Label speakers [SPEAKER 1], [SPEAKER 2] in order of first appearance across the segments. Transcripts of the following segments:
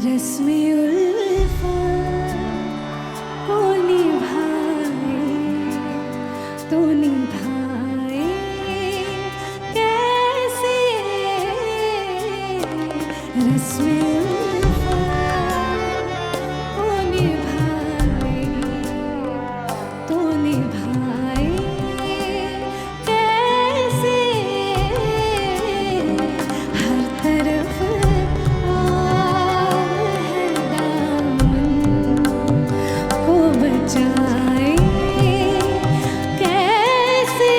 [SPEAKER 1] रस्म-ए-उल्फत को निभाए तो निभाए कैसे। रस्म-ए-उल्फत को निभाए तो निभाए कैसे। हर तरफ जाए कैसे।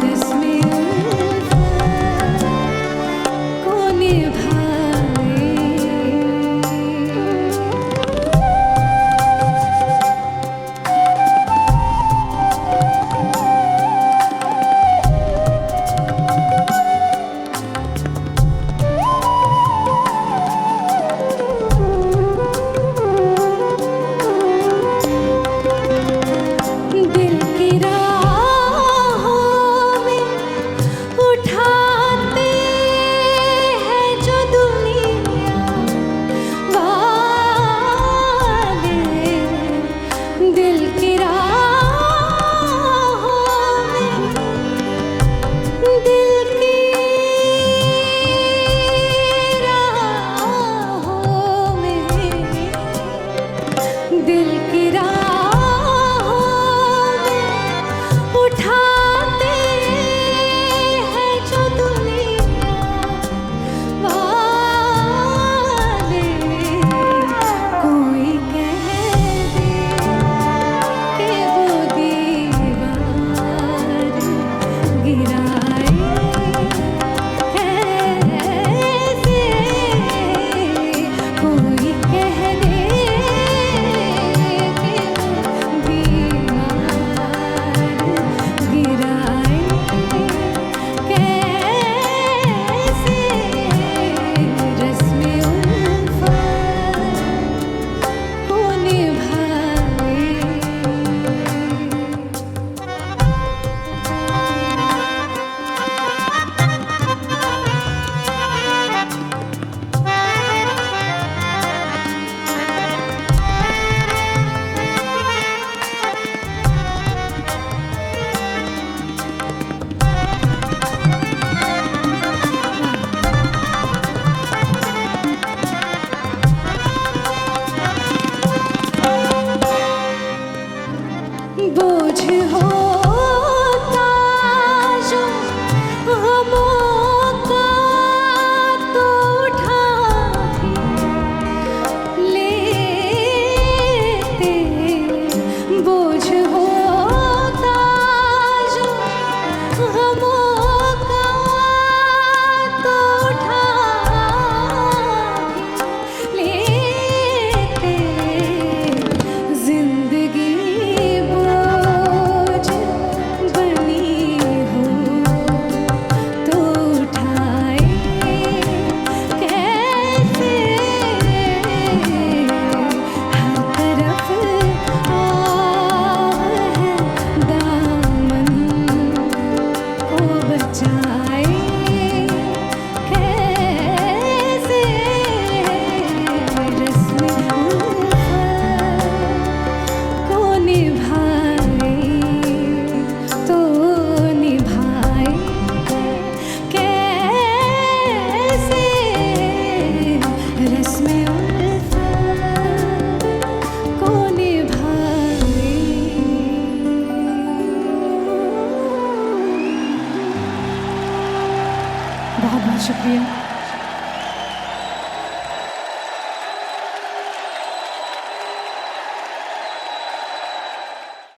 [SPEAKER 1] रस्म-ए-उल्फत को निभाए। दिल की राहों में उठाते हैं जो दुनिया वाले। कोई कह दे कि वो दीवार गिराए कैसे। कोई कह दे बोझ होता जो गमों का तो उठा लेते। बोझ होता जो गमों का तो उठा लेते। जिंदगी बहुत बहुत शुक्रिया।